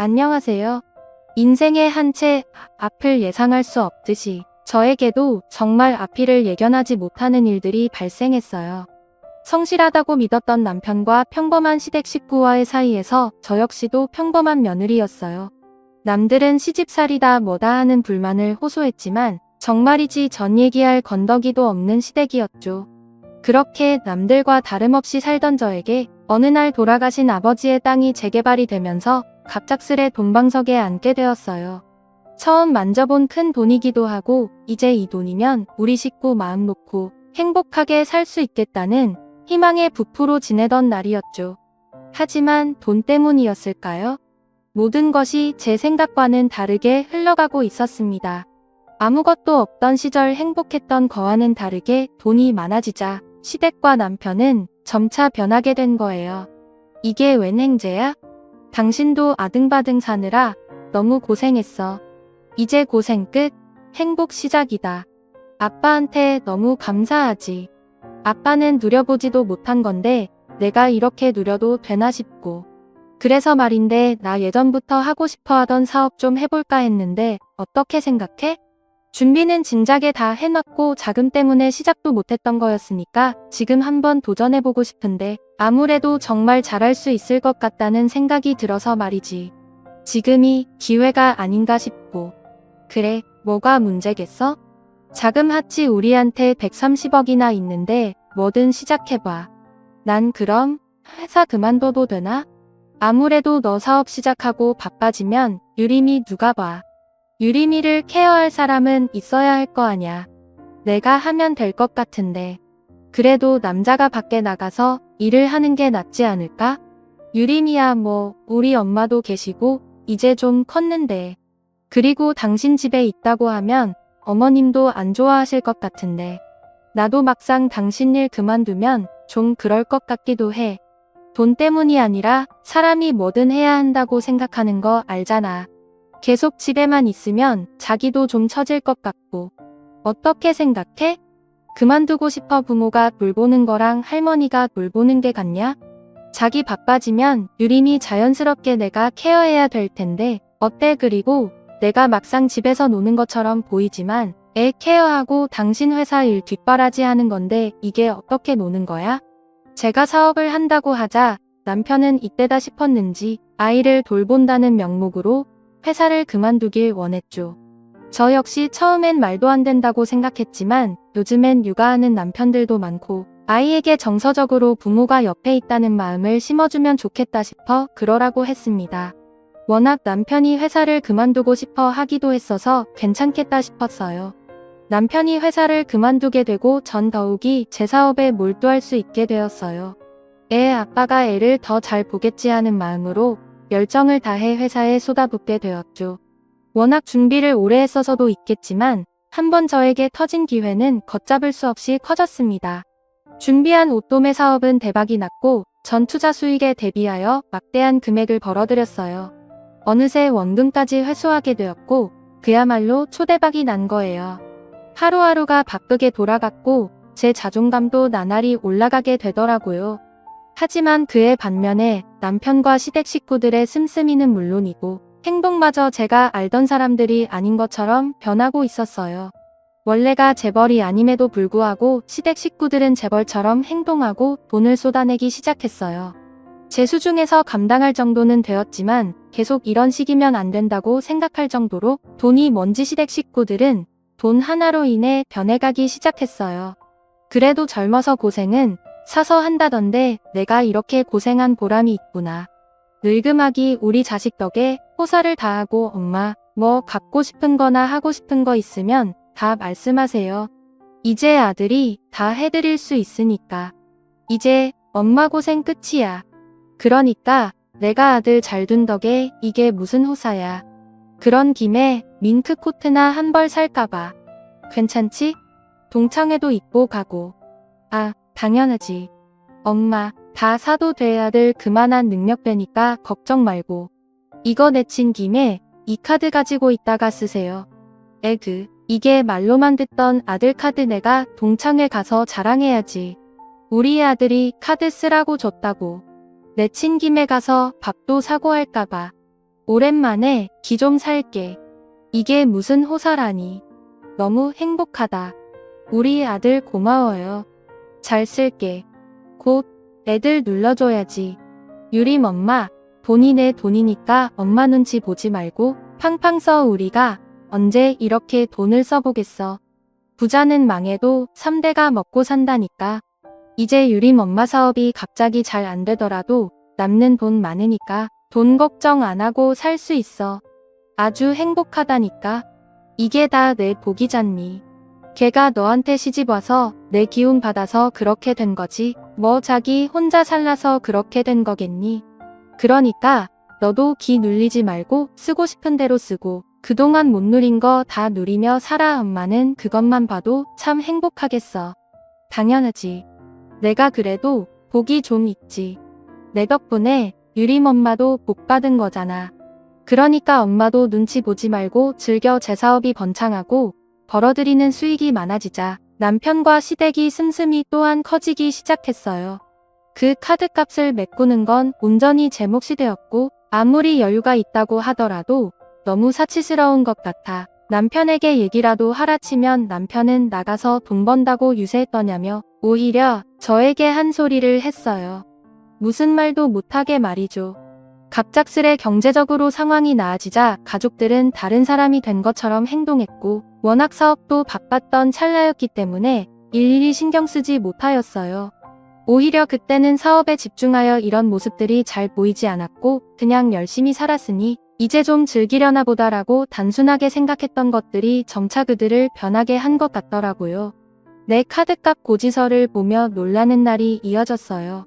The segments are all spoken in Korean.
안녕하세요. 인생의 한 채 앞을 예상할 수 없듯이 저에게도 정말 앞일을 예견하지 못하는 일들이 발생했어요. 성실하다고 믿었던 남편과 평범한 시댁 식구와의 사이에서 저 역시도 평범한 며느리였어요. 남들은 시집살이다 뭐다 하는 불만을 호소했지만 정말이지 전 얘기할 건더기도 없는 시댁이었죠. 그렇게 남들과 다름없이 살던 저에게 어느 날 돌아가신 아버지의 땅이 재개발이 되면서 갑작스레 돈방석에 앉게 되었어요. 처음 만져본 큰 돈이기도 하고 이제 이 돈이면 우리 식구 마음 놓고 행복하게 살 수 있겠다는 희망에 부풀어 지내던 날이었죠. 하지만 돈 때문이었을까요? 모든 것이 제 생각과는 다르게 흘러가고 있었습니다. 아무것도 없던 시절 행복했던 거와는 다르게 돈이 많아지자 시댁과 남편은 점차 변하게 된 거예요. 이게 웬 행제야? 당신도 아등바등 사느라 너무 고생했어. 이제 고생 끝, 행복 시작이다. 아빠한테 너무 감사하지. 아빠는 누려보지도 못한 건데 내가 이렇게 누려도 되나 싶고. 그래서 말인데 나 예전부터 하고 싶어 하던 사업 좀 해볼까 했는데 어떻게 생각해? 준비는 진작에 다 해놨고 자금 때문에 시작도 못했던 거였으니까 지금 한번 도전해보고 싶은데 아무래도 정말 잘할 수 있을 것 같다는 생각이 들어서 말이지. 지금이 기회가 아닌가 싶고. 그래, 뭐가 문제겠어? 자금 하치 우리한테 130억이나 있는데 뭐든 시작해봐. 난 그럼 회사 그만둬도 되나? 아무래도 너 사업 시작하고 바빠지면 유림이 누가 봐. 유림이를 케어할 사람은 있어야 할 거 아냐. 내가 하면 될 것 같은데. 그래도 남자가 밖에 나가서 일을 하는 게 낫지 않을까? 유림이야 뭐 우리 엄마도 계시고 이제 좀 컸는데. 그리고 당신 집에 있다고 하면 어머님도 안 좋아하실 것 같은데. 나도 막상 당신 일 그만두면 좀 그럴 것 같기도 해. 돈 때문이 아니라 사람이 뭐든 해야 한다고 생각하는 거 알잖아. 계속 집에만 있으면 자기도 좀 처질 것 같고. 어떻게 생각해? 그만두고 싶어 부모가 돌보는 거랑 할머니가 돌보는 게 같냐? 자기 바빠지면 유림이 자연스럽게 내가 케어해야 될 텐데 어때? 그리고 내가 막상 집에서 노는 것처럼 보이지만 애 케어하고 당신 회사 일 뒷바라지 하는 건데 이게 어떻게 노는 거야? 제가 사업을 한다고 하자 남편은 이때다 싶었는지 아이를 돌본다는 명목으로 회사를 그만두길 원했죠. 저 역시 처음엔 말도 안 된다고 생각했지만 요즘엔 육아하는 남편들도 많고 아이에게 정서적으로 부모가 옆에 있다는 마음을 심어주면 좋겠다 싶어 그러라고 했습니다. 워낙 남편이 회사를 그만두고 싶어 하기도 했어서 괜찮겠다 싶었어요. 남편이 회사를 그만두게 되고 전 더욱이 제 사업에 몰두할 수 있게 되었어요. 아빠가 애를 더 잘 보겠지 하는 마음으로 열정을 다해 회사에 쏟아붓게 되었죠. 워낙 준비를 오래 했어서도 있겠지만 한번 저에게 터진 기회는 걷잡을 수 없이 커졌습니다. 준비한 옷도매 사업은 대박이 났고 전 투자 수익에 대비하여 막대한 금액을 벌어들였어요. 어느새 원금까지 회수하게 되었고 그야말로 초대박이 난 거예요. 하루하루가 바쁘게 돌아갔고 제 자존감도 나날이 올라가게 되더라고요. 하지만 그의 반면에 남편과 시댁 식구들의 씀씀이는 물론이고 행동마저 제가 알던 사람들이 아닌 것처럼 변하고 있었어요. 원래가 재벌이 아님에도 불구하고 시댁 식구들은 재벌처럼 행동하고 돈을 쏟아내기 시작했어요. 제 수중에서 감당할 정도는 되었지만 계속 이런 식이면 안 된다고 생각할 정도로 돈이 뭔지 시댁 식구들은 돈 하나로 인해 변해가기 시작했어요. 그래도 젊어서 고생은 사서 한다던데 내가 이렇게 고생한 보람이 있구나. 늙음하기 우리 자식 덕에 호사를 다하고 엄마 뭐 갖고 싶은 거나 하고 싶은 거 있으면 다 말씀하세요. 이제 아들이 다 해드릴 수 있으니까. 이제 엄마 고생 끝이야. 그러니까 내가 아들 잘 둔 덕에 이게 무슨 호사야. 그런 김에 밍크 코트나 한 벌 살까봐. 괜찮지? 동창회도 입고 가고. 아, 당연하지. 엄마, 다 사도 돼. 아들 그만한 능력되니까 걱정 말고. 이거 내친 김에 이 카드 가지고 있다가 쓰세요. 이게 말로만 듣던 아들 카드 내가 동창회 가서 자랑해야지. 우리 아들이 카드 쓰라고 줬다고. 내친 김에 가서 밥도 사고 할까봐. 오랜만에 기 좀 살게. 이게 무슨 호사라니. 너무 행복하다. 우리 아들 고마워요. 잘 쓸게. 곧 애들 눌러줘야지. 유림 엄마, 돈이 내 돈이니까 엄마 눈치 보지 말고 팡팡 써. 우리가 언제 이렇게 돈을 써보겠어. 부자는 망해도 3대가 먹고 산다니까. 이제 유림 엄마 사업이 갑자기 잘 안 되더라도 남는 돈 많으니까 돈 걱정 안 하고 살 수 있어. 아주 행복하다니까. 이게 다 내 복이잖니. 걔가 너한테 시집 와서 내 기운 받아서 그렇게 된 거지. 뭐 자기 혼자 살라서 그렇게 된 거겠니. 그러니까 너도 기 눌리지 말고 쓰고 싶은 대로 쓰고 그동안 못 누린 거 다 누리며 살아. 엄마는 그것만 봐도 참 행복하겠어. 당연하지. 내가 그래도 복이 좀 있지. 내 덕분에 유림 엄마도 복 받은 거잖아. 그러니까 엄마도 눈치 보지 말고 즐겨. 제 사업이 번창하고 벌어들이는 수익이 많아지자 남편과 시댁이 슴슴이 또한 커지기 시작했어요. 그 카드값을 메꾸는 건 온전히 제 몫이 되었고 아무리 여유가 있다고 하더라도 너무 사치스러운 것 같아 남편에게 얘기라도 하라 치면 남편은 나가서 돈 번다고 유세했더냐며 오히려 저에게 한 소리를 했어요. 무슨 말도 못하게 말이죠. 갑작스레 경제적으로 상황이 나아지자 가족들은 다른 사람이 된 것처럼 행동했고 워낙 사업도 바빴던 찰나였기 때문에 일일이 신경 쓰지 못하였어요. 오히려 그때는 사업에 집중하여 이런 모습들이 잘 보이지 않았고 그냥 열심히 살았으니 이제 좀 즐기려나 보다라고 단순하게 생각했던 것들이 점차 그들을 변하게 한 것 같더라고요. 내 카드값 고지서를 보며 놀라는 날이 이어졌어요.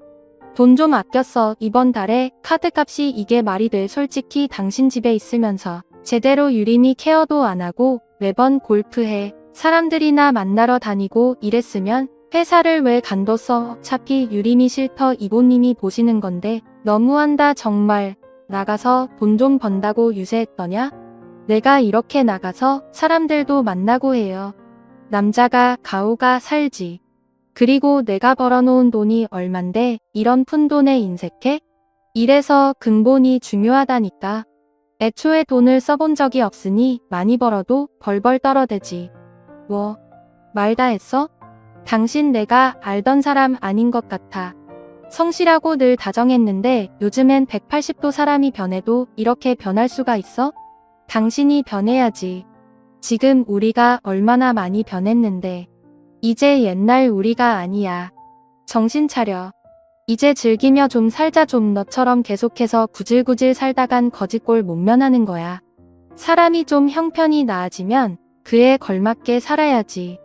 돈 좀 아껴 써. 이번 달에 카드값이 이게 말이 돼. 솔직히 당신 집에 있으면서 제대로 유림이 케어도 안 하고 매번 골프해 사람들이나 만나러 다니고 이랬으면 회사를 왜 간뒀어. 어차피 유림이 싫더 이모님이 보시는 건데 너무한다 정말. 나가서 돈 좀 번다고 유세했더냐? 내가 이렇게 나가서 사람들도 만나고 해요. 남자가 가오가 살지. 그리고 내가 벌어놓은 돈이 얼만데 이런 푼돈에 인색해? 이래서 근본이 중요하다니까. 애초에 돈을 써본 적이 없으니 많이 벌어도 벌벌 떨어대지. 뭐, 말 다 했어? 당신 내가 알던 사람 아닌 것 같아. 성실하고 늘 다정했는데 요즘엔 180도 사람이 변해도 이렇게 변할 수가 있어? 당신이 변해야지. 지금 우리가 얼마나 많이 변했는데. 이제 옛날 우리가 아니야. 정신 차려. 이제 즐기며 좀 살자. 좀 너처럼 계속해서 구질구질 살다간 거지꼴 못 면하는 거야. 사람이 좀 형편이 나아지면 그에 걸맞게 살아야지.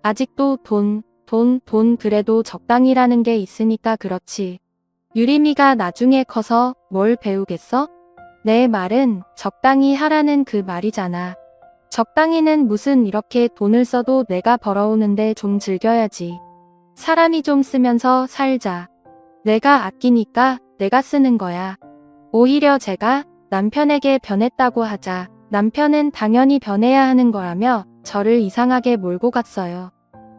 아직도 돈 그래도 적당히라는 게 있으니까 그렇지. 유림이가 나중에 커서 뭘 배우겠어? 내 말은 적당히 하라는 그 말이잖아. 적당히는 무슨 이렇게 돈을 써도 내가 벌어오는데 좀 즐겨야지. 사람이 좀 쓰면서 살자. 내가 아끼니까 내가 쓰는 거야. 오히려 제가 남편에게 변했다고 하자. 남편은 당연히 변해야 하는 거라며 저를 이상하게 몰고 갔어요.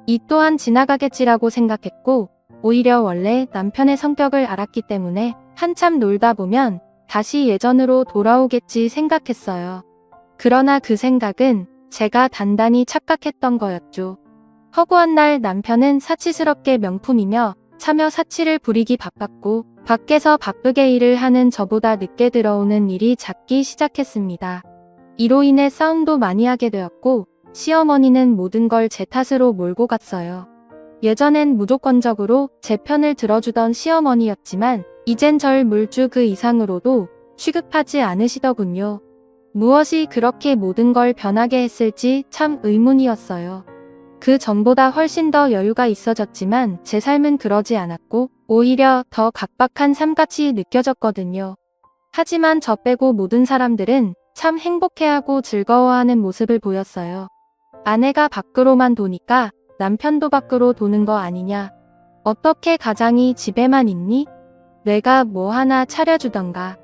이 또한 지나가겠지라고 생각했고 오히려 원래 남편의 성격을 알았기 때문에 한참 놀다 보면 다시 예전으로 돌아오겠지 생각했어요. 그러나 그 생각은 제가 단단히 착각했던 거였죠. 허구한 날 남편은 사치스럽게 명품이며 차며 사치를 부리기 바빴고 밖에서 바쁘게 일을 하는 저보다 늦게 들어오는 일이 잦기 시작했습니다. 이로 인해 싸움도 많이 하게 되었고 시어머니는 모든 걸 제 탓으로 몰고 갔어요. 예전엔 무조건적으로 제 편을 들어주던 시어머니였지만 이젠 절 물주 그 이상으로도 취급하지 않으시더군요. 무엇이 그렇게 모든 걸 변하게 했을지 참 의문이었어요. 그 전보다 훨씬 더 여유가 있어졌지만 제 삶은 그러지 않았고 오히려 더 각박한 삶같이 느껴졌거든요. 하지만 저 빼고 모든 사람들은 참 행복해하고 즐거워하는 모습을 보였어요. 아내가 밖으로만 도니까 남편도 밖으로 도는 거 아니냐. 어떻게 가장이 집에만 있니? 내가 뭐 하나 차려주던가.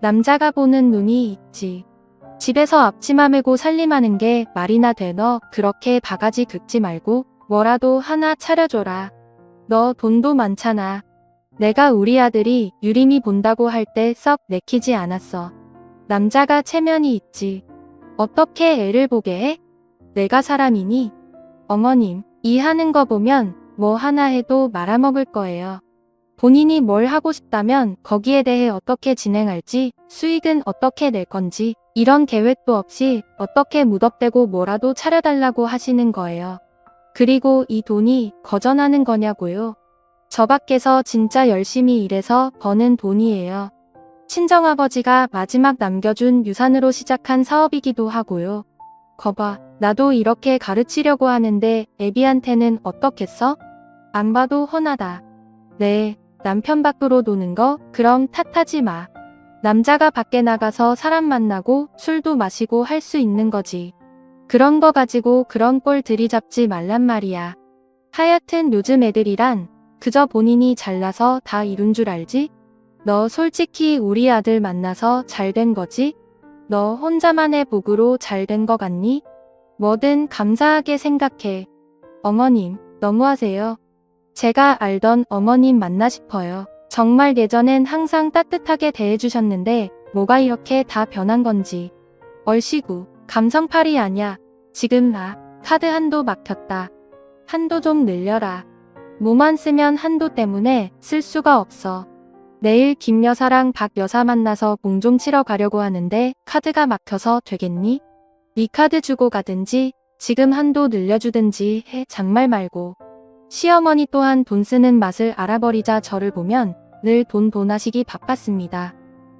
남자가 보는 눈이 있지. 집에서 앞치마 메고 살림하는 게 말이나 돼. 너 그렇게 바가지 긁지 말고 뭐라도 하나 차려줘라. 너 돈도 많잖아. 내가 우리 아들이 유림이 본다고 할 때 썩 내키지 않았어. 남자가 체면이 있지. 어떻게 애를 보게 해? 내가 사람이니? 어머님, 이 하는 거 보면 뭐 하나 해도 말아먹을 거예요. 본인이 뭘 하고 싶다면 거기에 대해 어떻게 진행할지, 수익은 어떻게 낼 건지, 이런 계획도 없이 어떻게 무덥대고 뭐라도 차려달라고 하시는 거예요. 그리고 이 돈이 거전하는 거냐고요? 저 밖에서 진짜 열심히 일해서 버는 돈이에요. 친정아버지가 마지막 남겨준 유산으로 시작한 사업이기도 하고요. 거봐, 나도 이렇게 가르치려고 하는데 애비한테는 어떻겠어? 안 봐도 훤하다. 네, 남편 밖으로 노는 거 그럼 탓하지 마. 남자가 밖에 나가서 사람 만나고 술도 마시고 할 수 있는 거지. 그런 거 가지고 그런 꼴 들이잡지 말란 말이야. 하여튼 요즘 애들이란 그저 본인이 잘나서 다 이룬 줄 알지? 너 솔직히 우리 아들 만나서 잘 된 거지? 너 혼자만의 복으로 잘 된 거 같니? 뭐든 감사하게 생각해. 어머님, 너무하세요. 제가 알던 어머님 맞나 싶어요. 정말 예전엔 항상 따뜻하게 대해주셨는데 뭐가 이렇게 다 변한 건지. 얼씨구, 감성팔이 아냐. 지금 나 카드 한도 막혔다. 한도 좀 늘려라. 뭐만 쓰면 한도 때문에 쓸 수가 없어. 내일 김 여사랑 박 여사 만나서 공 좀 치러 가려고 하는데 카드가 막혀서 되겠니? 네 카드 주고 가든지 지금 한도 늘려주든지 해. 장말 말고. 시어머니 또한 돈 쓰는 맛을 알아버리자 저를 보면 늘 돈 하시기 바빴습니다.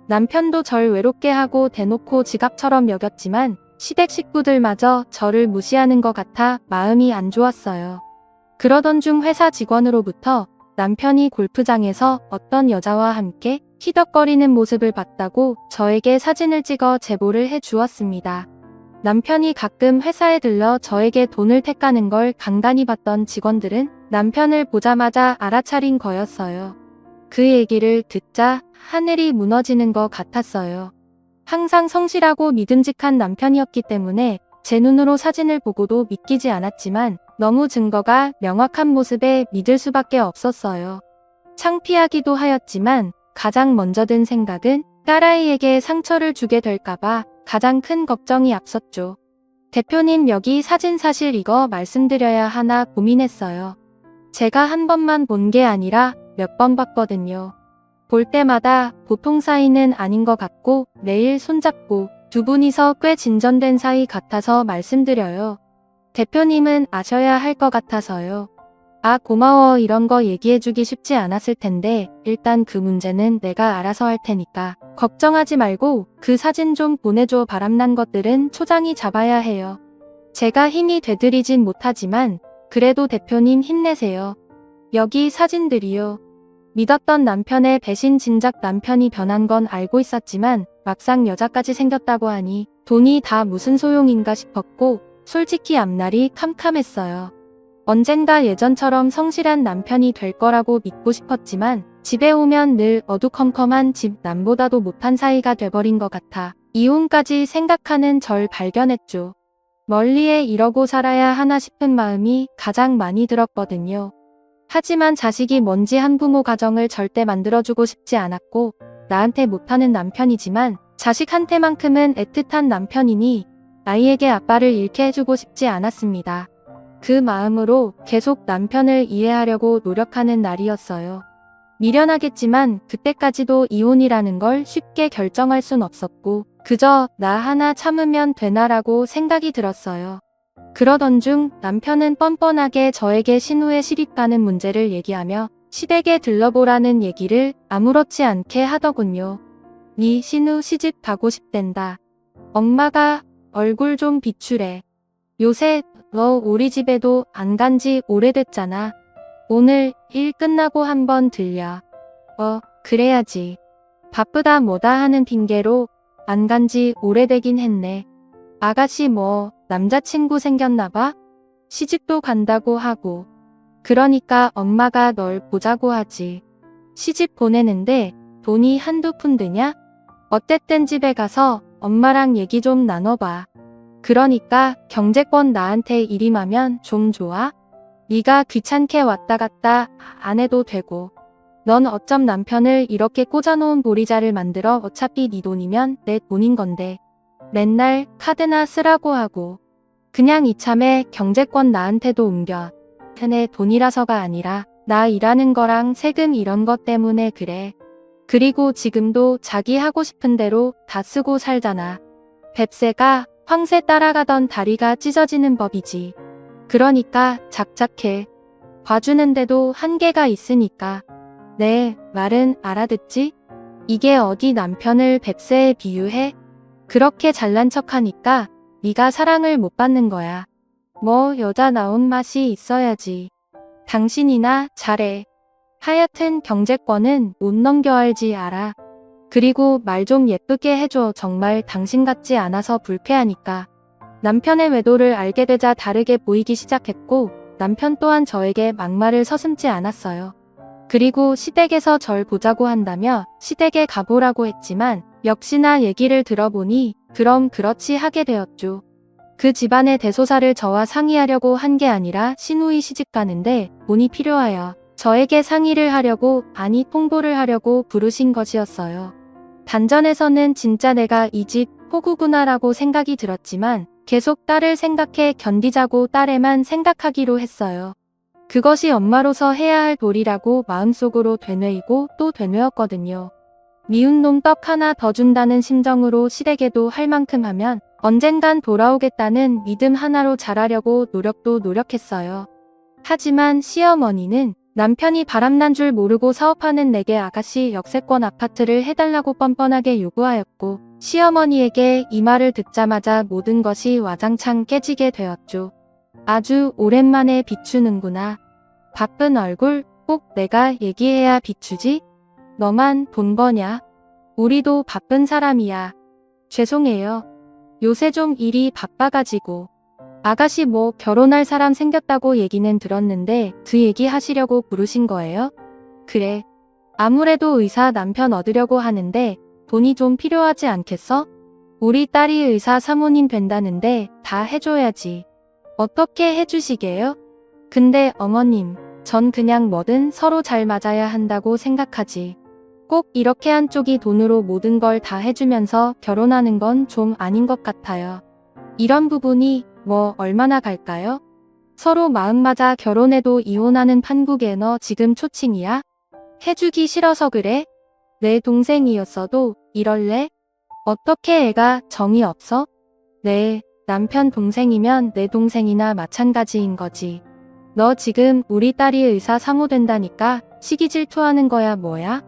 남편도 절 외롭게 하고 대놓고 지갑처럼 여겼지만 시댁 식구들마저 저를 무시하는 것 같아 마음이 안 좋았어요. 그러던 중 회사 직원으로부터 남편이 골프장에서 어떤 여자와 함께 희덕거리는 모습을 봤다고 저에게 사진을 찍어 제보를 해 주었습니다. 남편이 가끔 회사에 들러 저에게 돈을 택하는 걸 간간히 봤던 직원들은 남편을 보자마자 알아차린 거였어요. 그 얘기를 듣자 하늘이 무너지는 것 같았어요. 항상 성실하고 믿음직한 남편이었기 때문에 제 눈으로 사진을 보고도 믿기지 않았지만 너무 증거가 명확한 모습에 믿을 수밖에 없었어요. 창피하기도 하였지만 가장 먼저 든 생각은 딸아이에게 상처를 주게 될까봐 가장 큰 걱정이 앞섰죠. 대표님, 여기 사진 사실 이거 말씀드려야 하나 고민했어요. 제가 한 번만 본 게 아니라 몇 번 봤거든요. 볼 때마다 보통 사이는 아닌 것 같고 매일 손잡고 두 분이서 꽤 진전된 사이 같아서 말씀드려요. 대표님은 아셔야 할 것 같아서요. 아, 고마워. 이런 거 얘기해주기 쉽지 않았을 텐데 일단 그 문제는 내가 알아서 할 테니까 걱정하지 말고 그 사진 좀 보내줘. 바람난 것들은 초장이 잡아야 해요. 제가 힘이 되드리진 못하지만 그래도 대표님 힘내세요. 여기 사진들이요. 믿었던 남편의 배신, 진작 남편이 변한 건 알고 있었지만 막상 여자까지 생겼다고 하니 돈이 다 무슨 소용인가 싶었고 솔직히 앞날이 캄캄했어요. 언젠가 예전처럼 성실한 남편이 될 거라고 믿고 싶었지만 집에 오면 늘 어두컴컴한 집, 남보다도 못한 사이가 돼버린 것 같아 이혼까지 생각하는 절 발견했죠. 멀리에 이러고 살아야 하나 싶은 마음이 가장 많이 들었거든요. 하지만 자식이 뭔지 한부모 가정을 절대 만들어주고 싶지 않았고 나한테 못하는 남편이지만 자식한테만큼은 애틋한 남편이니 아이에게 아빠를 잃게 해주고 싶지 않았습니다. 그 마음으로 계속 남편을 이해하려고 노력하는 날이었어요. 미련하겠지만 그때까지도 이혼이라는 걸 쉽게 결정할 순 없었고 그저 나 하나 참으면 되나라고 생각이 들었어요. 그러던 중 남편은 뻔뻔하게 저에게 신우의 시집 가는 문제를 얘기하며 시댁에 들러보라는 얘기를 아무렇지 않게 하더군요. 네 신우 시집 가고 싶댄다. 엄마가 얼굴 좀 비추래. 요새 너 우리 집에도 안 간지 오래됐잖아. 오늘 일 끝나고 한번 들려. 그래야지. 바쁘다 뭐다 하는 핑계로 안 간지 오래되긴 했네. 아가씨 뭐 남자친구 생겼나봐? 시집도 간다고 하고. 그러니까 엄마가 널 보자고 하지. 시집 보내는데 돈이 한두 푼 드냐? 어쨌든 집에 가서 엄마랑 얘기 좀 나눠봐. 그러니까 경제권 나한테 일임하면 좀 좋아? 네가 귀찮게 왔다 갔다 안 해도 되고. 넌 어쩜 남편을 이렇게 꽂아놓은 보리자를 만들어. 어차피 네 돈이면 내 돈인 건데. 맨날 카드나 쓰라고 하고. 그냥 이참에 경제권 나한테도 옮겨. 내 돈이라서가 아니라 나 일하는 거랑 세금 이런 것 때문에 그래. 그리고 지금도 자기 하고 싶은 대로 다 쓰고 살잖아. 뱁새가 황새 따라가던 다리가 찢어지는 법이지. 그러니까 작작해. 봐주는데도 한계가 있으니까. 내 말은 알아듣지? 이게 어디 남편을 뱁새에 비유해? 그렇게 잘난 척하니까 네가 사랑을 못 받는 거야. 뭐 여자 나온 맛이 있어야지. 당신이나 잘해. 하여튼 경제권은 못 넘겨 알지 알아. 그리고 말 좀 예쁘게 해줘. 정말 당신 같지 않아서 불쾌하니까. 남편의 외도를 알게 되자 다르게 보이기 시작했고 남편 또한 저에게 막말을 서슴지 않았어요. 그리고 시댁에서 절 보자고 한다며 시댁에 가보라고 했지만 역시나 얘기를 들어보니 그럼 그렇지 하게 되었죠. 그 집안의 대소사를 저와 상의하려고 한 게 아니라 시누이 시집 가는데 돈이 필요하여 저에게 상의를 하려고 아니 통보를 하려고 부르신 것이었어요. 단전에서는 진짜 내가 이 집 호구구나라고 생각이 들었지만 계속 딸을 생각해 견디자고 딸에만 생각하기로 했어요. 그것이 엄마로서 해야 할 도리라고 마음속으로 되뇌이고 또 되뇌었거든요. 미운 놈 떡 하나 더 준다는 심정으로 시댁에도 할 만큼 하면 언젠간 돌아오겠다는 믿음 하나로 잘하려고 노력도 노력했어요. 하지만 시어머니는 남편이 바람난 줄 모르고 사업하는 내게 아가씨 역세권 아파트를 해달라고 뻔뻔하게 요구하였고 시어머니에게 이 말을 듣자마자 모든 것이 와장창 깨지게 되었죠. 아주 오랜만에 비추는구나. 바쁜 얼굴 꼭 내가 얘기해야 비추지? 너만 돈 버냐? 우리도 바쁜 사람이야. 죄송해요. 요새 좀 일이 바빠가지고. 아가씨 뭐 결혼할 사람 생겼다고 얘기는 들었는데 그 얘기 하시려고 부르신 거예요? 그래. 아무래도 의사 남편 얻으려고 하는데 돈이 좀 필요하지 않겠어? 우리 딸이 의사 사모님 된다는데 다 해줘야지. 어떻게 해주시게요? 근데 어머님, 전 그냥 뭐든 서로 잘 맞아야 한다고 생각하지. 꼭 이렇게 한쪽이 돈으로 모든 걸 다 해주면서 결혼하는 건 좀 아닌 것 같아요. 이런 부분이 뭐 얼마나 갈까요? 서로 마음 맞아 결혼해도 이혼하는 판국에 너 지금 초칭이야? 해주기 싫어서 그래? 내 동생이었어도 이럴래? 어떻게 애가 정이 없어? 네, 남편 동생이면 내 동생이나 마찬가지인 거지. 너 지금 우리 딸이 의사 사모 된다니까 시기 질투하는 거야 뭐야?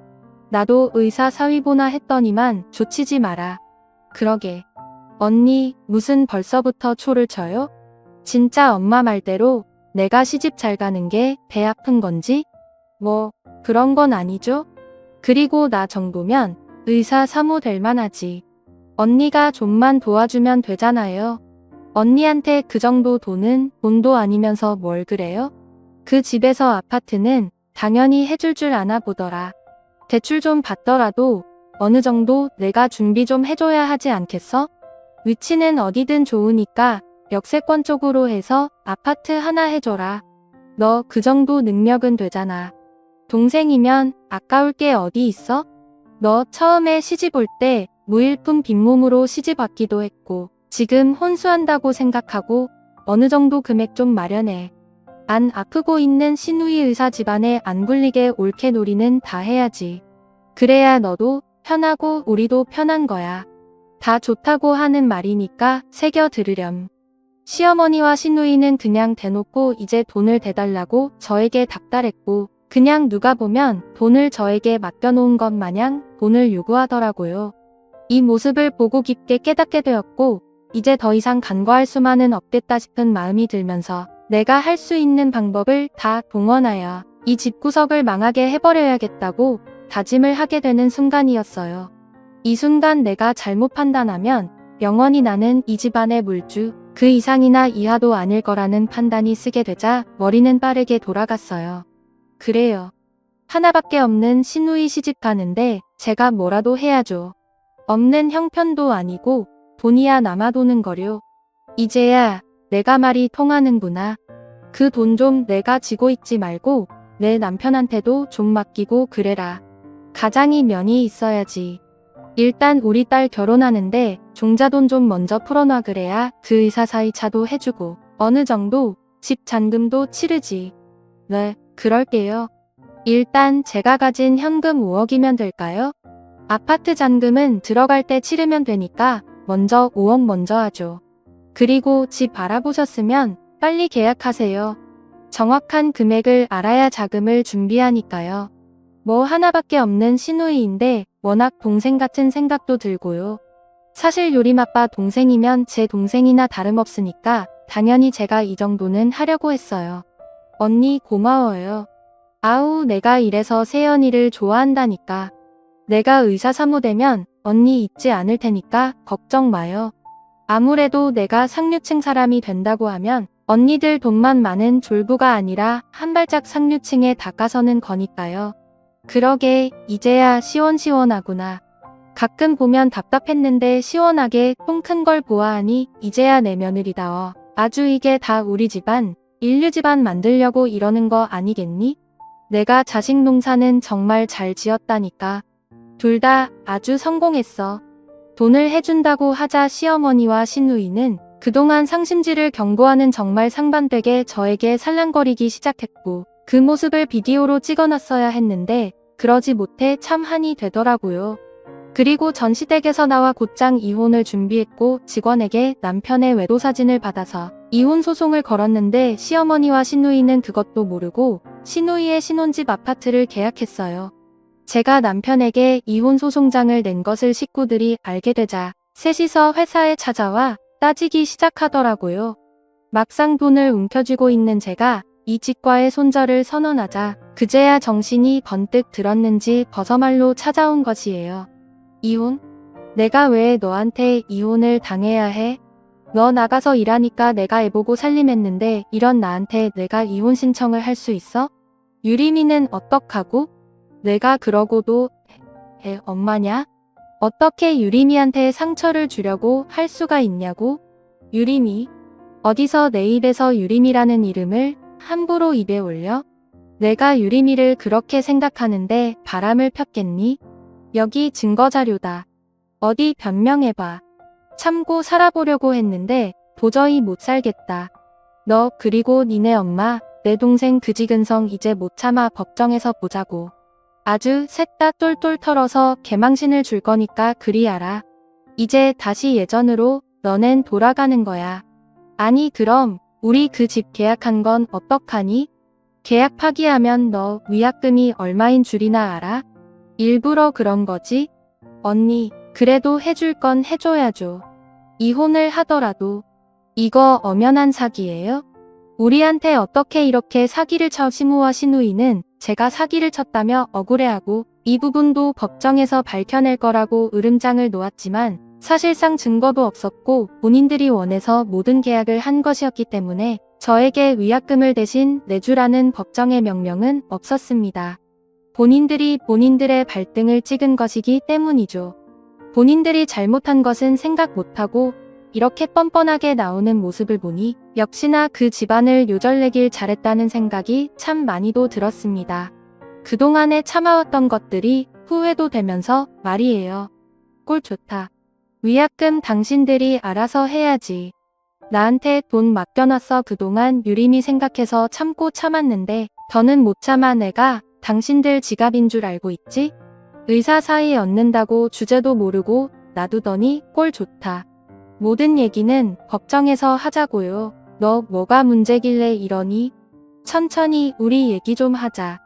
나도 의사 사위보나 했더니만 조치지 마라. 그러게. 언니 무슨 벌써부터 초를 쳐요? 진짜 엄마 말대로 내가 시집 잘 가는 게 배 아픈 건지? 뭐 그런 건 아니죠? 그리고 나 정도면 의사 사모 될 만하지. 언니가 좀만 도와주면 되잖아요. 언니한테 그 정도 돈도 아니면서 뭘 그래요? 그 집에서 아파트는 당연히 해줄 줄 아나 보더라. 대출 좀 받더라도 어느 정도 내가 준비 좀 해줘야 하지 않겠어? 위치는 어디든 좋으니까 역세권 쪽으로 해서 아파트 하나 해줘라. 너 그 정도 능력은 되잖아. 동생이면 아까울 게 어디 있어? 너 처음에 시집 올 때 무일푼 빈몸으로 시집 왔기도 했고 지금 혼수한다고 생각하고 어느 정도 금액 좀 마련해. 안 아프고 있는 시누이 의사 집안에 안 굴리게 옳게 놀이는 다 해야지. 그래야 너도 편하고 우리도 편한 거야. 다 좋다고 하는 말이니까 새겨 들으렴. 시어머니와 시누이는 그냥 대놓고 이제 돈을 대달라고 저에게 닥달했고 그냥 누가 보면 돈을 저에게 맡겨놓은 것 마냥 돈을 요구하더라고요. 이 모습을 보고 깊게 깨닫게 되었고 이제 더 이상 간과할 수만은 없겠다 싶은 마음이 들면서 내가 할 수 있는 방법을 다 동원하여 이 집구석을 망하게 해버려야겠다고 다짐을 하게 되는 순간이었어요. 이 순간 내가 잘못 판단하면 영원히 나는 이 집안의 물주, 그 이상이나 이하도 아닐 거라는 판단이 쓰게 되자 머리는 빠르게 돌아갔어요. 그래요. 하나밖에 없는 시누이 시집 가는데 제가 뭐라도 해야죠. 없는 형편도 아니고 돈이야 남아 도는 거려. 이제야 내가 말이 통하는구나. 그 돈 좀 내가 지고 있지 말고 내 남편한테도 좀 맡기고 그래라. 가장이 면이 있어야지. 일단 우리 딸 결혼하는데 종자돈 좀 먼저 풀어놔 그래야 그 의사 사이 차도 해주고 어느 정도 집 잔금도 치르지. 네, 그럴게요. 일단 제가 가진 현금 5억이면 될까요? 아파트 잔금은 들어갈 때 치르면 되니까 먼저 5억 먼저 하죠. 그리고 집 알아보셨으면 빨리 계약하세요. 정확한 금액을 알아야 자금을 준비하니까요. 뭐 하나밖에 없는 시누이인데 워낙 동생 같은 생각도 들고요. 사실 요림아빠 동생이면 제 동생이나 다름없으니까 당연히 제가 이 정도는 하려고 했어요. 언니 고마워요. 아우 내가 이래서 세연이를 좋아한다니까. 내가 의사 사무되면 언니 잊지 않을 테니까 걱정 마요. 아무래도 내가 상류층 사람이 된다고 하면 언니들 돈만 많은 졸부가 아니라 한 발짝 상류층에 닦아서는 거니까요. 그러게 이제야 시원시원하구나. 가끔 보면 답답했는데 시원하게 통 큰 걸 보아하니 이제야 내 며느리다워. 아주 이게 다 우리 집안, 인류 집안 만들려고 이러는 거 아니겠니? 내가 자식 농사는 정말 잘 지었다니까. 둘 다 아주 성공했어. 돈을 해준다고 하자 시어머니와 시누이는 그동안 상심지를 경고하는 정말 상반되게 저에게 살랑거리기 시작했고 그 모습을 비디오로 찍어놨어야 했는데 그러지 못해 참 한이 되더라고요. 그리고 전시댁에서 나와 곧장 이혼을 준비했고 직원에게 남편의 외도 사진을 받아서 이혼 소송을 걸었는데 시어머니와 시누이는 그것도 모르고 시누이의 신혼집 아파트를 계약했어요. 제가 남편에게 이혼 소송장을 낸 것을 식구들이 알게 되자 셋이서 회사에 찾아와 따지기 시작하더라고요. 막상 돈을 움켜쥐고 있는 제가 이 집과의 손절을 선언하자 그제야 정신이 번뜩 들었는지 버서말로 찾아온 것이에요. 이혼? 내가 왜 너한테 이혼을 당해야 해? 너 나가서 일하니까 내가 애보고 살림했는데 이런 나한테 내가 이혼 신청을 할 수 있어? 유리미는 어떡하고? 내가 그러고도 애 엄마냐? 어떻게 유리미한테 상처를 주려고 할 수가 있냐고? 유리미? 어디서 내 입에서 유리미라는 이름을 함부로 입에 올려? 내가 유리미를 그렇게 생각하는데 바람을 폈겠니? 여기 증거자료다. 어디 변명해봐. 참고 살아보려고 했는데 도저히 못 살겠다. 너 그리고 니네 엄마, 내 동생 그지근성 이제 못 참아 법정에서 보자고. 아주 셋 다 똘똘 털어서 개망신을 줄 거니까 그리 알아. 이제 다시 예전으로 너넨 돌아가는 거야. 아니 그럼 우리 그 집 계약한 건 어떡하니? 계약 파기하면 너 위약금이 얼마인 줄이나 알아? 일부러 그런 거지? 언니, 그래도 해줄 건 해줘야죠. 이혼을 하더라도. 이거 엄연한 사기예요? 우리한테 어떻게 이렇게 사기를 쳐? 시무와 시누이는 제가 사기를 쳤다며 억울해하고 이 부분도 법정에서 밝혀낼 거라고 으름장을 놓았지만 사실상 증거도 없었고 본인들이 원해서 모든 계약을 한 것이었기 때문에 저에게 위약금을 대신 내주라는 법정의 명령은 없었습니다. 본인들이 본인들의 발등을 찍은 것이기 때문이죠. 본인들이 잘못한 것은 생각 못하고 이렇게 뻔뻔하게 나오는 모습을 보니 역시나 그 집안을 요절내길 잘했다는 생각이 참 많이도 들었습니다. 그동안에 참아왔던 것들이 후회도 되면서 말이에요. 꼴 좋다. 위약금 당신들이 알아서 해야지. 나한테 돈 맡겨놨어. 그동안 유림이 생각해서 참고 참았는데 더는 못 참아. 내가 당신들 지갑인 줄 알고 있지? 의사 사이 얻는다고 주제도 모르고 놔두더니 꼴 좋다. 모든 얘기는 법정에서 하자고요. 너 뭐가 문제길래 이러니? 천천히 우리 얘기 좀 하자.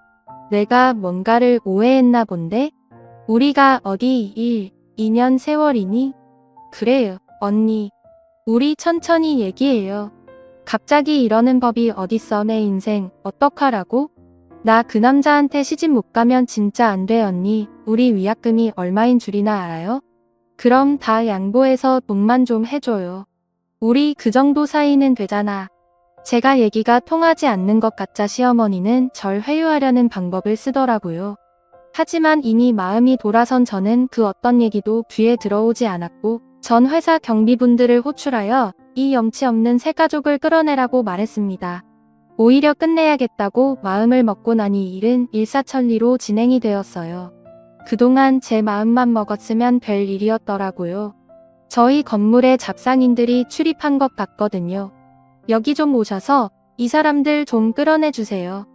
내가 뭔가를 오해했나 본데? 우리가 어디 1, 2년 세월이니? 그래요, 언니. 우리 천천히 얘기해요. 갑자기 이러는 법이 어딨어. 내 인생 어떡하라고? 나 그 남자한테 시집 못 가면 진짜 안 돼. 언니. 우리 위약금이 얼마인 줄이나 알아요? 그럼 다 양보해서 돈만 좀 해줘요. 우리 그 정도 사이는 되잖아. 제가 얘기가 통하지 않는 것 같자 시어머니는 절 회유하려는 방법을 쓰더라고요. 하지만 이미 마음이 돌아선 저는 그 어떤 얘기도 귀에 들어오지 않았고 전 회사 경비분들을 호출하여 이 염치 없는 새 가족을 끌어내라고 말했습니다. 오히려 끝내야겠다고 마음을 먹고 나니 일은 일사천리로 진행이 되었어요. 그동안 제 마음만 먹었으면 별 일이었더라고요. 저희 건물에 잡상인들이 출입한 것 같거든요. 여기 좀 오셔서 이 사람들 좀 끌어내주세요.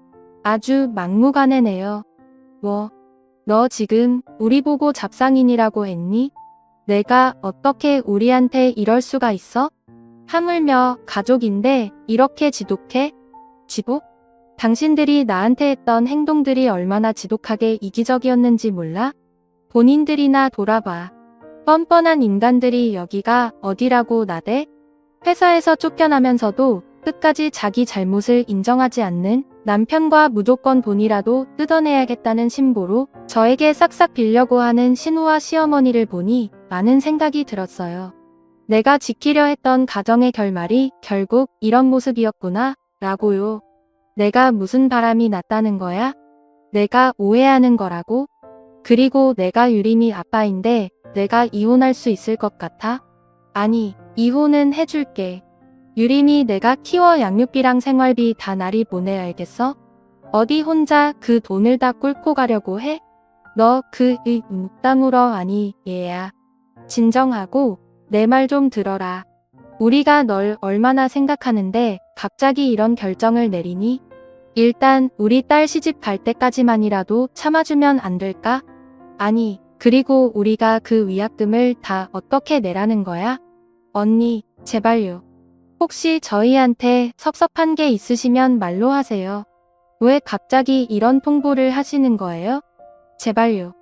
아주 막무가내네요. 뭐, 너 지금 우리 보고 잡상인이라고 했니? 내가 어떻게 우리한테 이럴 수가 있어? 하물며 가족인데 이렇게 지독해? 지독? 당신들이 나한테 했던 행동들이 얼마나 지독하게 이기적이었는지 몰라? 본인들이나 돌아봐. 뻔뻔한 인간들이 여기가 어디라고 나대? 회사에서 쫓겨나면서도 끝까지 자기 잘못을 인정하지 않는 남편과 무조건 돈이라도 뜯어내야겠다는 심보로 저에게 싹싹 빌려고 하는 신우와 시어머니를 보니 많은 생각이 들었어요. 내가 지키려 했던 가정의 결말이 결국 이런 모습이었구나 라고요. 내가 무슨 바람이 났다는 거야? 내가 오해하는 거라고? 그리고 내가 유림이 아빠인데 내가 이혼할 수 있을 것 같아? 아니, 이혼은 해줄게. 유림이 내가 키워 양육비랑 생활비 다 나리 보내 알겠어? 어디 혼자 그 돈을 다 꿀고 가려고 해? 너 묵다물어 아니 얘야. 진정하고 내 말 좀 들어라. 우리가 널 얼마나 생각하는데 갑자기 이런 결정을 내리니? 일단 우리 딸 시집 갈 때까지만이라도 참아주면 안 될까? 아니, 그리고 우리가 그 위약금을 다 어떻게 내라는 거야? 언니, 제발요. 혹시 저희한테 섭섭한 게 있으시면 말로 하세요. 왜 갑자기 이런 통보를 하시는 거예요? 제발요.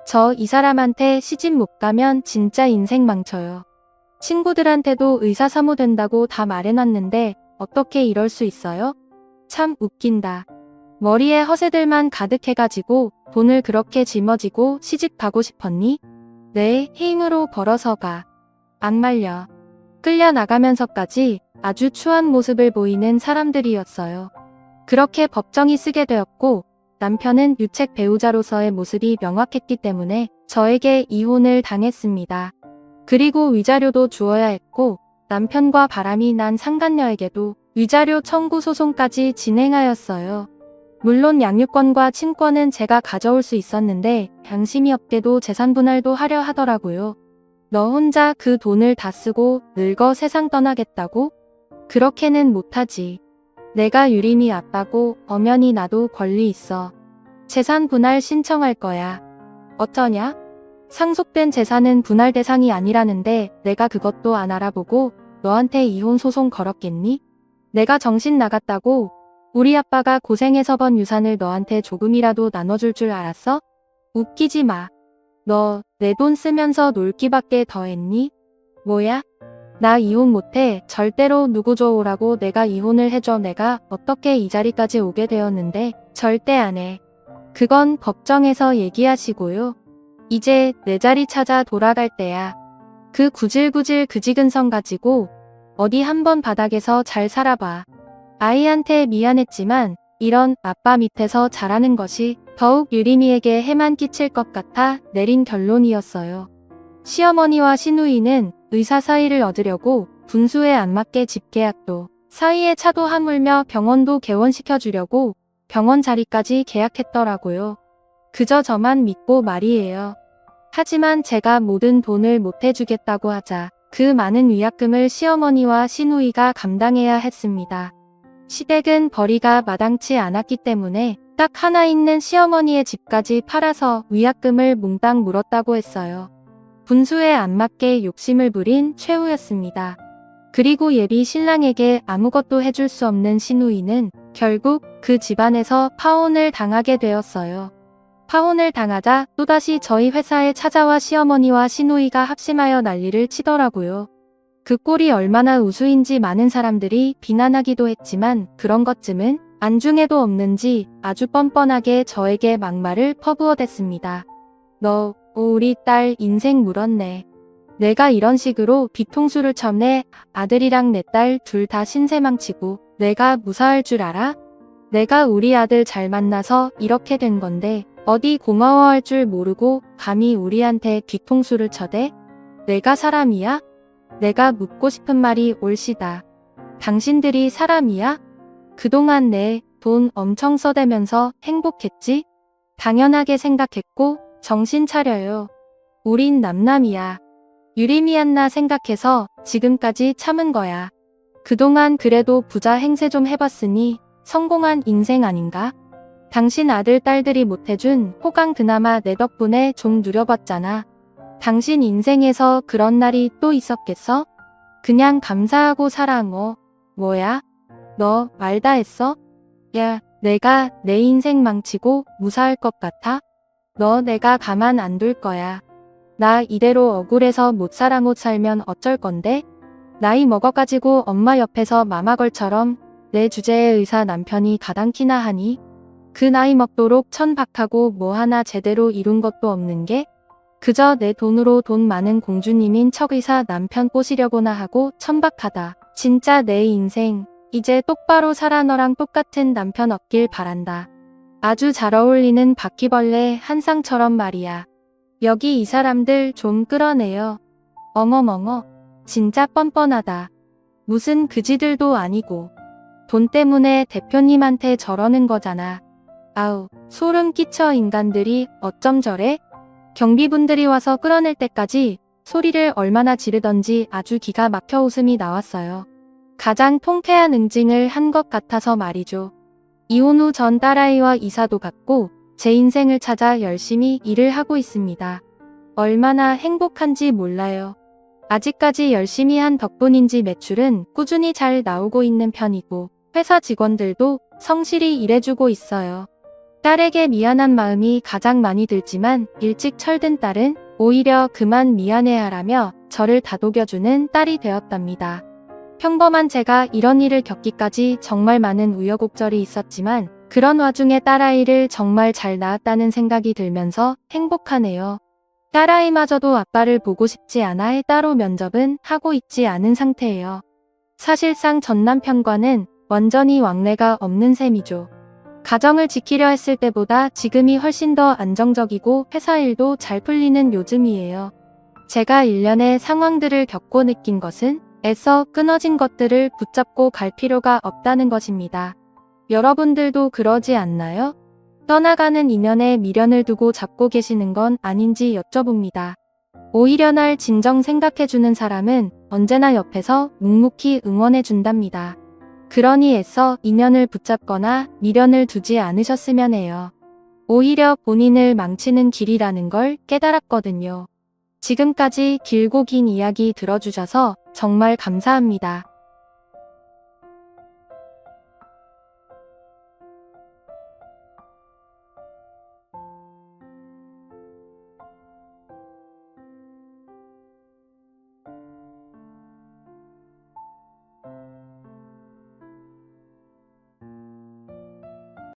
저 이 사람한테 시집 못 가면 진짜 인생 망쳐요. 친구들한테도 의사 사무된다고 다 말해놨는데 어떻게 이럴 수 있어요? 참 웃긴다. 머리에 허세들만 가득해가지고 돈을 그렇게 짊어지고 시집 가고 싶었니? 내 힘으로 벌어서 가. 안 말려. 끌려 나가면서까지 아주 추한 모습을 보이는 사람들이었어요. 그렇게 법정이 쓰게 되었고 남편은 유책 배우자로서의 모습이 명확했기 때문에 저에게 이혼을 당했습니다. 그리고 위자료도 주어야 했고 남편과 바람이 난 상간녀에게도 위자료 청구 소송까지 진행하였어요. 물론 양육권과 친권은 제가 가져올 수 있었는데 양심이 없게도 재산 분할도 하려 하더라고요. 너 혼자 그 돈을 다 쓰고 늙어 세상 떠나겠다고? 그렇게는 못하지. 내가 유림이 아빠고 엄연히 나도 권리 있어. 재산 분할 신청할 거야. 어쩌냐? 상속된 재산은 분할 대상이 아니라는데 내가 그것도 안 알아보고 너한테 이혼 소송 걸었겠니? 내가 정신 나갔다고? 우리 아빠가 고생해서 번 유산을 너한테 조금이라도 나눠줄 줄 알았어? 웃기지 마. 너 내 돈 쓰면서 놀기밖에 더 했니? 뭐야? 나 이혼 못해. 절대로 누구 좋으라고 내가 이혼을 해줘. 내가 어떻게 이 자리까지 오게 되었는데 절대 안 해. 그건 법정에서 얘기하시고요. 이제 내 자리 찾아 돌아갈 때야. 그 구질구질 그지근성 가지고 어디 한번 바닥에서 잘 살아봐. 아이한테 미안했지만 이런 아빠 밑에서 자라는 것이 더욱 유림이에게 해만 끼칠 것 같아 내린 결론이었어요. 시어머니와 시누이는 의사 사이를 얻으려고 분수에 안 맞게 집계약도 사이에 차도 하물며 병원도 개원시켜주려고 병원 자리까지 계약했더라고요. 그저 저만 믿고 말이에요. 하지만 제가 모든 돈을 못 해주겠다고 하자 그 많은 위약금을 시어머니와 시누이가 감당해야 했습니다. 시댁은 벌이가 마땅치 않았기 때문에 딱 하나 있는 시어머니의 집까지 팔아서 위약금을 몽땅 물었다고 했어요. 분수에 안 맞게 욕심을 부린 최후였습니다. 그리고 예비 신랑에게 아무것도 해줄 수 없는 시누이는 결국 그 집안에서 파혼을 당하게 되었어요. 파혼을 당하자 또다시 저희 회사에 찾아와 시어머니와 시누이가 합심하여 난리를 치더라고요. 그 꼴이 얼마나 우스인지 많은 사람들이 비난하기도 했지만 그런 것쯤은 안중에도 없는지 아주 뻔뻔하게 저에게 막말을 퍼부어댔습니다. 너 우리 딸 인생 물었네. 내가 이런 식으로 뒤통수를 쳤네. 아들이랑 내 딸 둘 다 신세망치고 내가 무사할 줄 알아? 내가 우리 아들 잘 만나서 이렇게 된 건데 어디 고마워할 줄 모르고 감히 우리한테 뒤통수를 쳐대? 내가 사람이야? 내가 묻고 싶은 말이 올시다. 당신들이 사람이야? 그동안 내 돈 엄청 써대면서 행복했지? 당연하게 생각했고 정신 차려요. 우린 남남이야. 유리미안나 생각해서 지금까지 참은 거야. 그동안 그래도 부자 행세 좀 해봤으니 성공한 인생 아닌가? 당신 아들 딸들이 못해준 호강 그나마 내 덕분에 좀 누려봤잖아. 당신 인생에서 그런 날이 또 있었겠어? 그냥 감사하고 살아. 뭐야? 너 말 다 했어? 야, 내가 내 인생 망치고 무사할 것 같아? 너 내가 가만 안 둘 거야. 나 이대로 억울해서 못 살면 어쩔 건데? 나이 먹어가지고 엄마 옆에서 마마걸처럼 내 주제에 의사 남편이 가당키나 하니? 그 나이 먹도록 천박하고 뭐 하나 제대로 이룬 것도 없는 게? 그저 내 돈으로 돈 많은 공주님인 척의사 남편 꼬시려고나 하고 천박하다. 진짜 내 인생 이제 똑바로 살아. 너랑 똑같은 남편 얻길 바란다. 아주 잘 어울리는 바퀴벌레 한 쌍처럼 말이야. 여기 이 사람들 좀 끌어내요. 어머머머, 진짜 뻔뻔하다. 무슨 그지들도 아니고 돈 때문에 대표님한테 저러는 거잖아. 아우, 소름 끼쳐. 인간들이 어쩜 저래? 경비분들이 와서 끌어낼 때까지 소리를 얼마나 지르던지 아주 기가 막혀 웃음이 나왔어요. 가장 통쾌한 응징을 한 것 같아서 말이죠. 이혼 후 전 딸아이와 이사도 갔고 제 인생을 찾아 열심히 일을 하고 있습니다. 얼마나 행복한지 몰라요. 아직까지 열심히 한 덕분인지 매출은 꾸준히 잘 나오고 있는 편이고 회사 직원들도 성실히 일해주고 있어요. 딸에게 미안한 마음이 가장 많이 들지만 일찍 철든 딸은 오히려 그만 미안해하라며 저를 다독여주는 딸이 되었답니다. 평범한 제가 이런 일을 겪기까지 정말 많은 우여곡절이 있었지만 그런 와중에 딸아이를 정말 잘 낳았다는 생각이 들면서 행복하네요. 딸아이마저도 아빠를 보고 싶지 않아 해 따로 면접은 하고 있지 않은 상태예요. 사실상 전 남편과는 완전히 왕래가 없는 셈이죠. 가정을 지키려 했을 때보다 지금이 훨씬 더 안정적이고 회사 일도 잘 풀리는 요즘이에요. 제가 일련의 상황들을 겪고 느낀 것은 애써 끊어진 것들을 붙잡고 갈 필요가 없다는 것입니다. 여러분들도 그러지 않나요? 떠나가는 인연에 미련을 두고 잡고 계시는 건 아닌지 여쭤봅니다. 오히려 날 진정 생각해주는 사람은 언제나 옆에서 묵묵히 응원해준답니다. 그러니 애써 인연을 붙잡거나 미련을 두지 않으셨으면 해요. 오히려 본인을 망치는 길이라는 걸 깨달았거든요. 지금까지 길고 긴 이야기 들어주셔서 정말 감사합니다.